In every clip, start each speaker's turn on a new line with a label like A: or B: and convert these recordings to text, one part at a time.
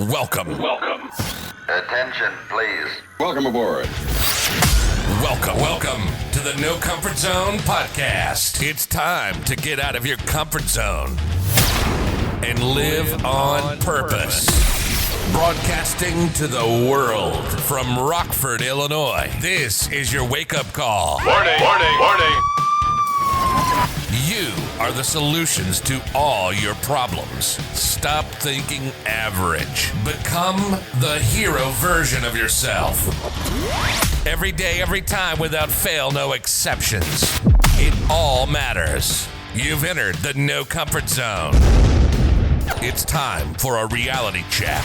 A: Welcome.
B: Attention, please.
C: Welcome aboard.
A: Welcome to the No Comfort Zone podcast. It's time to get out of your comfort zone and live on purpose. Broadcasting to the world from Rockford, Illinois. This is your wake-up call.
D: Warning.
A: You are the solutions to all your problems. Stop thinking average. Become the hero version of yourself. Every day, every time, without fail, no exceptions. It all matters. You've entered the No Comfort Zone. It's time for a reality check.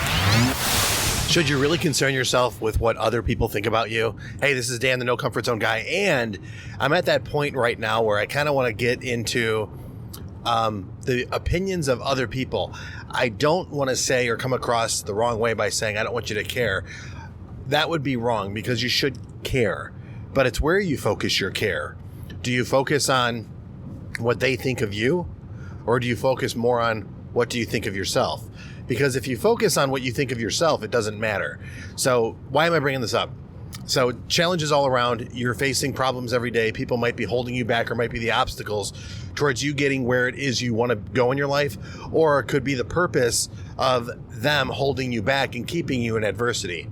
E: Should you really concern yourself with what other people think about you? Hey, this is Dan, the No Comfort Zone guy, and I'm at that point right now where I kind of want to get into the opinions of other people. I don't want to say or come across the wrong way by saying I don't want you to care. That would be wrong because you should care, but it's where you focus your care. Do you focus on what they think of you, or do you focus more on what do you think of yourself? Because if you focus on what you think of yourself, it doesn't matter. So why am I bringing this up? So challenges all around. You're facing problems every day. People might be holding you back or might be the obstacles towards you getting where it is you want to go in your life, or it could be the purpose of them holding you back and keeping you in adversity.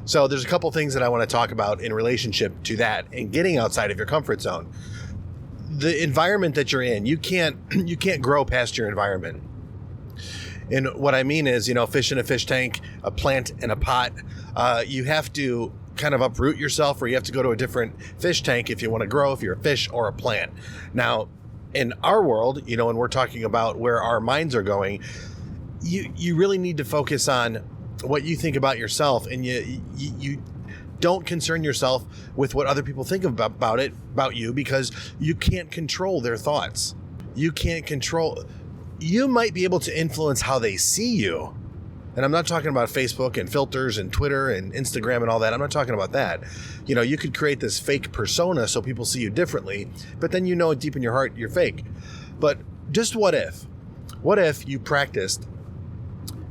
E: So there's a couple things that I want to talk about in relationship to that and getting outside of your comfort zone. The environment that you're in, you can't grow past your environment. And what I mean is, fish in a fish tank, a plant in a pot. You have to kind of uproot yourself, or you have to go to a different fish tank if you want to grow, if you're a fish or a plant. Now, in our world, when we're talking about where our minds are going, you really need to focus on what you think about yourself, and you don't concern yourself with what other people think about you, because you can't control their thoughts. You might be able to influence how they see you. And I'm not talking about Facebook and filters and Twitter and Instagram and all that. I'm not talking about that. You could create this fake persona so people see you differently, but then deep in your heart, you're fake. But just what if? What if you practiced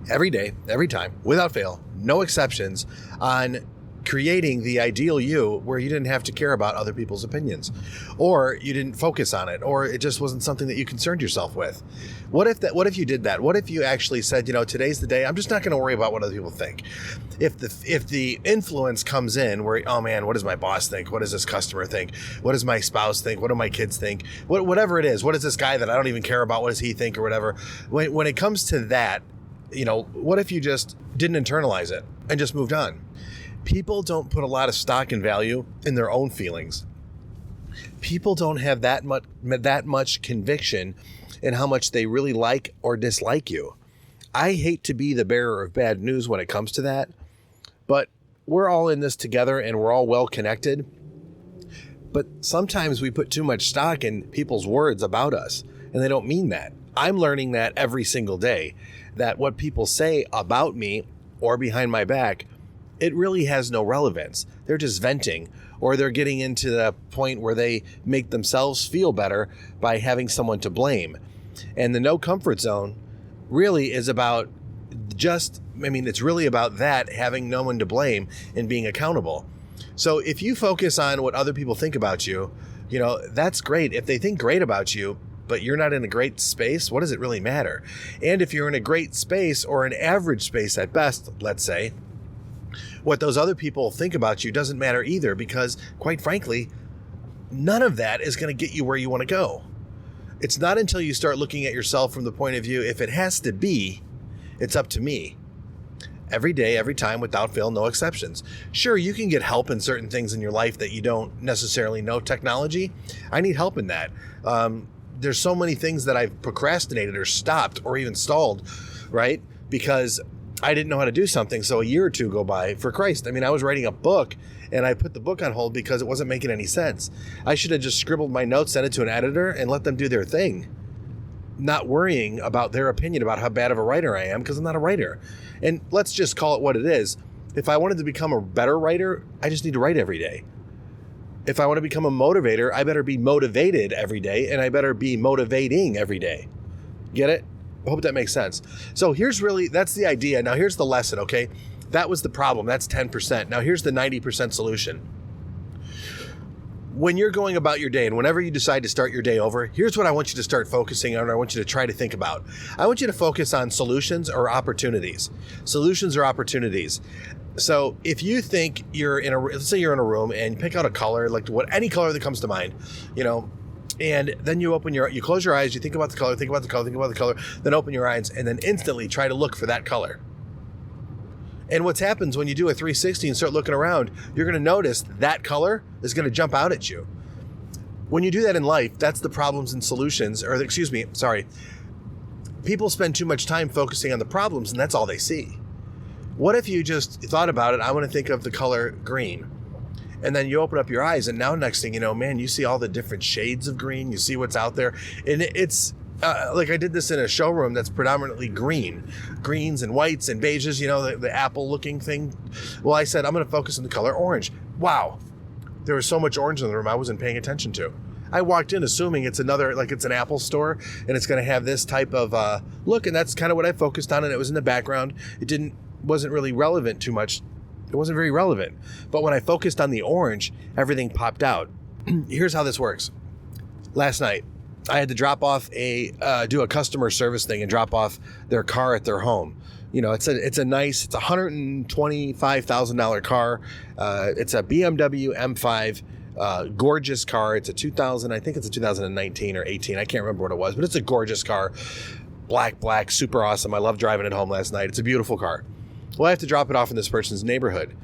E: every day, every time, without fail, no exceptions, on creating the ideal you where you didn't have to care about other people's opinions, or you didn't focus on it, or it just wasn't something that you concerned yourself with? What if you did that? What if you actually said, today's the day, I'm just not going to worry about what other people think. If the influence comes in where, oh man, what does my boss think? What does this customer think? What does my spouse think? What do my kids think? Whatever it is, what does this guy that I don't even care about, what does he think, or whatever? When it comes to that, what if you just didn't internalize it and just moved on? People don't put a lot of stock and value in their own feelings. People don't have that much conviction in how much they really like or dislike you. I hate to be the bearer of bad news when it comes to that, but we're all in this together and we're all well connected. But sometimes we put too much stock in people's words about us, and they don't mean that. I'm learning that every single day, that what people say about me or behind my back, it really has no relevance. They're just venting, or they're getting into the point where they make themselves feel better by having someone to blame. And the No Comfort Zone really is about it's really about that, having no one to blame and being accountable. So if you focus on what other people think about you, that's great. If they think great about you, but you're not in a great space, what does it really matter? And if you're in a great space, or an average space at best, let's say, what those other people think about you doesn't matter either, because quite frankly, none of that is going to get you where you want to go. It's not until you start looking at yourself from the point of view, if it has to be, it's up to me. Every day, every time, without fail, no exceptions. Sure, you can get help in certain things in your life that you don't necessarily know. Technology, I need help in that. There's so many things that I've procrastinated or stopped or even stalled, right? Because I didn't know how to do something. So a year or two go by. For Christ, I was writing a book and I put the book on hold because it wasn't making any sense. I should have just scribbled my notes, sent it to an editor, and let them do their thing, not worrying about their opinion about how bad of a writer I am, because I'm not a writer. And let's just call it what it is. If I wanted to become a better writer, I just need to write every day. If I want to become a motivator, I better be motivated every day, and I better be motivating every day. Get it? hope that makes sense. So that's the idea. Now here's the lesson, okay? That was the problem. That's 10%. Now here's the 90% solution. When you're going about your day and whenever you decide to start your day over, here's what I want you to start focusing on. I want you to try to think about. I want you to focus on solutions or opportunities. Solutions or opportunities. So if you think let's say you're in a room and you pick out a color, like any color that comes to mind, and then you close your eyes, you think about the color, then open your eyes and then instantly try to look for that color. And what happens when you do a 360 and start looking around, you're going to notice that color is going to jump out at you. When you do that in life, that's the problems and solutions, people spend too much time focusing on the problems and that's all they see. What if you just thought about it? I want to think of the color green. And then you open up your eyes and now next thing you know, man, you see all the different shades of green. You see what's out there. And it's like I did this in a showroom that's predominantly greens and whites and beiges, the apple looking thing. Well, I said, I'm going to focus on the color orange. Wow. There was so much orange in the room I wasn't paying attention to. I walked in assuming it's an Apple store and it's going to have this type of look. And that's kind of what I focused on. And it was in the background. It wasn't really relevant too much. It wasn't very relevant. But when I focused on the orange, everything popped out. Here's how this works. Last night, I had to drop off do a customer service thing and drop off their car at their home. It's a $125,000 car. It's a BMW M5, gorgeous car. It's a 2019 or 18. I can't remember what it was, but it's a gorgeous car. Black, super awesome. I love driving it home last night. It's a beautiful car. Well, I have to drop it off in this person's neighborhood.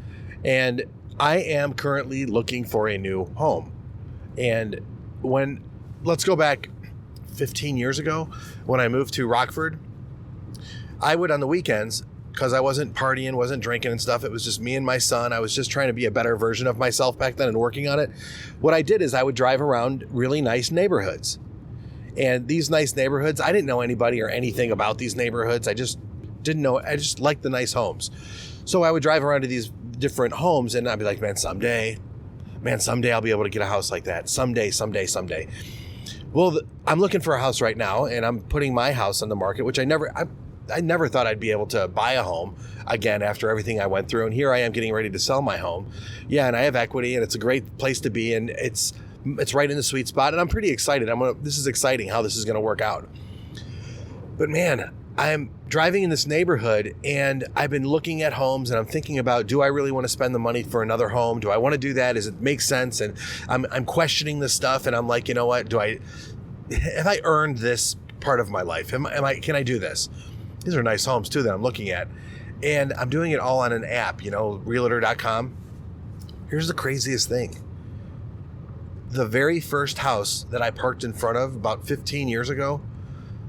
E: And I am currently looking for a new home. And let's go back 15 years ago when I moved to Rockford, I would on the weekends, because I wasn't partying, wasn't drinking and stuff. It was just me and my son. I was just trying to be a better version of myself back then and working on it. What I did is I would drive around really nice neighborhoods. And these nice neighborhoods, I didn't know anybody or anything about these neighborhoods. I just liked the nice homes. So I would drive around to these different homes and I'd be like, man, someday I'll be able to get a house like that. Someday. Well, I'm looking for a house right now and I'm putting my house on the market, which I never thought I'd be able to buy a home again after everything I went through. And here I am getting ready to sell my home. Yeah. And I have equity and it's a great place to be. And it's right in the sweet spot. And I'm pretty excited. This is exciting how this is going to work out. But man, I'm driving in this neighborhood and I've been looking at homes and I'm thinking about, do I really want to spend the money for another home? Do I want to do that? Does it make sense? And I'm questioning this stuff and I'm like, you know what? Have I earned this part of my life? Can I do this? These are nice homes too that I'm looking at. And I'm doing it all on an app, realtor.com. Here's the craziest thing. The very first house that I parked in front of about 15 years ago,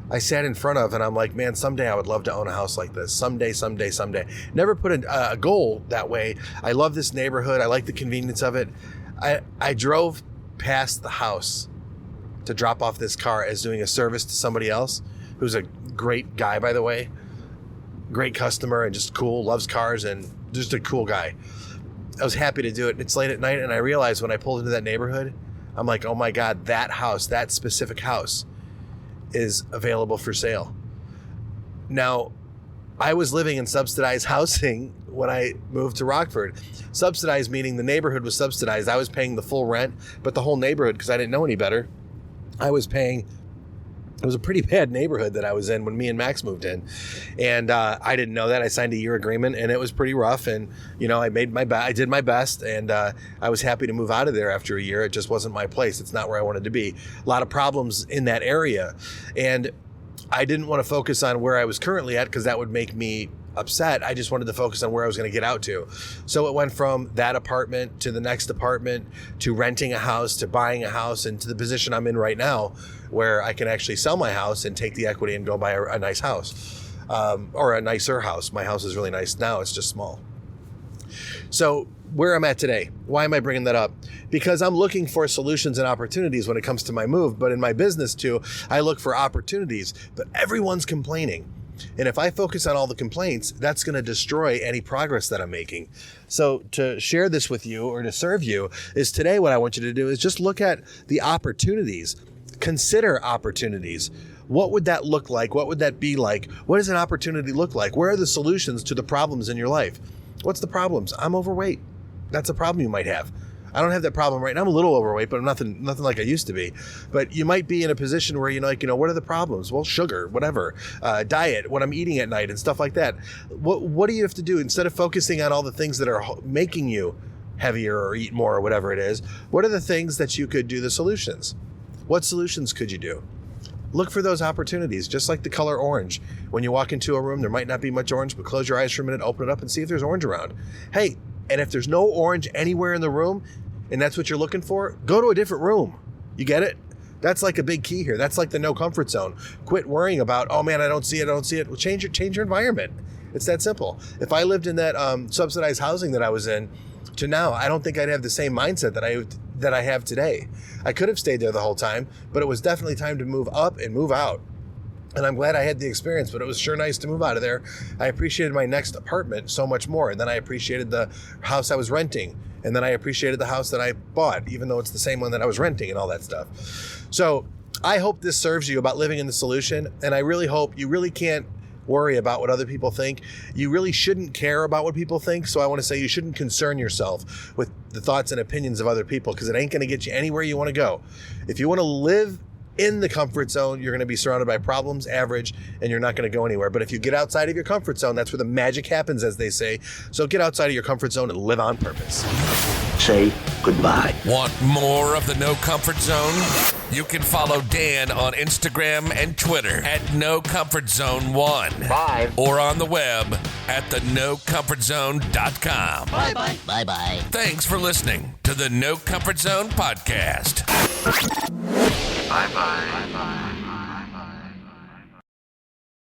E: I sat in front of and I'm like, man, someday I would love to own a house like this. Someday. Never put a goal that way. I love this neighborhood. I like the convenience of it. I drove past the house to drop off this car as doing a service to somebody else who's a great guy, by the way. Great customer and just cool, loves cars and just a cool guy. I was happy to do it. It's late at night and I realized when I pulled into that neighborhood, I'm like, oh my God, that house, that specific house is available for sale. Now, I was living in subsidized housing when I moved to Rockford. Subsidized meaning the neighborhood was subsidized. I was paying the full rent, but the whole neighborhood, because I didn't know any better, I was paying. It was a pretty bad neighborhood that I was in when me and Max moved in. And I didn't know that. I signed a year agreement and it was pretty rough. And, I did my best and I was happy to move out of there after a year. It just wasn't my place. It's not where I wanted to be. A lot of problems in that area. And I didn't want to focus on where I was currently at because that would make me upset. I just wanted to focus on where I was going to get out to. So it went from that apartment to the next apartment to renting a house to buying a house and to the position I'm in right now where I can actually sell my house and take the equity and go buy a nice house or a nicer house. My house is really nice now. It's just small. So where I'm at today, why am I bringing that up? Because I'm looking for solutions and opportunities when it comes to my move. But in my business too, I look for opportunities, but everyone's complaining. And if I focus on all the complaints, that's going to destroy any progress that I'm making. So to share this with you or to serve you is today what I want you to do is just look at the opportunities. Consider opportunities. What would that look like? What would that be like? What does an opportunity look like? Where are the solutions to the problems in your life? What's the problems? I'm overweight. That's a problem you might have. I don't have that problem right now. I'm a little overweight, but I'm nothing like I used to be. But you might be in a position where, what are the problems? Well, sugar, whatever, diet, what I'm eating at night and stuff like that. What do you have to do instead of focusing on all the things that are making you heavier or eat more or whatever it is? What are the things that you could do, the solutions? What solutions could you do? Look for those opportunities, just like the color orange. When you walk into a room, there might not be much orange, but close your eyes for a minute, open it up and see if there's orange around. Hey, and if there's no orange anywhere in the room, and that's what you're looking for, go to a different room. You get it? That's like a big key here. That's like the no comfort zone. Quit worrying about, oh man, I don't see it. Well, change your environment. It's that simple. If I lived in that subsidized housing that I was in to now, I don't think I'd have the same mindset that I have today. I could have stayed there the whole time, but it was definitely time to move up and move out. And I'm glad I had the experience, but it was sure nice to move out of there. I appreciated my next apartment so much more. And then I appreciated the house I was renting. And then I appreciated the house that I bought, even though it's the same one that I was renting and all that stuff. So I hope this serves you about living in the solution. And I really hope you really can't worry about what other people think. You really shouldn't care about what people think. So I want to say you shouldn't concern yourself with the thoughts and opinions of other people, because it ain't going to get you anywhere you want to go. If you want to live in the comfort zone, you're going to be surrounded by problems, average, and you're not going to go anywhere. But if you get outside of your comfort zone, that's where the magic happens, as they say. So get outside of your comfort zone and live on purpose.
C: Say goodbye.
A: Want more of the No Comfort Zone? You can follow Dan on Instagram and Twitter at NoComfortZone1.
C: Bye.
A: Or on the web at thenocomfortzone.com.
C: Bye-bye. Bye-bye.
A: Thanks for listening to the No Comfort Zone podcast.
B: Bye-bye. Bye-bye.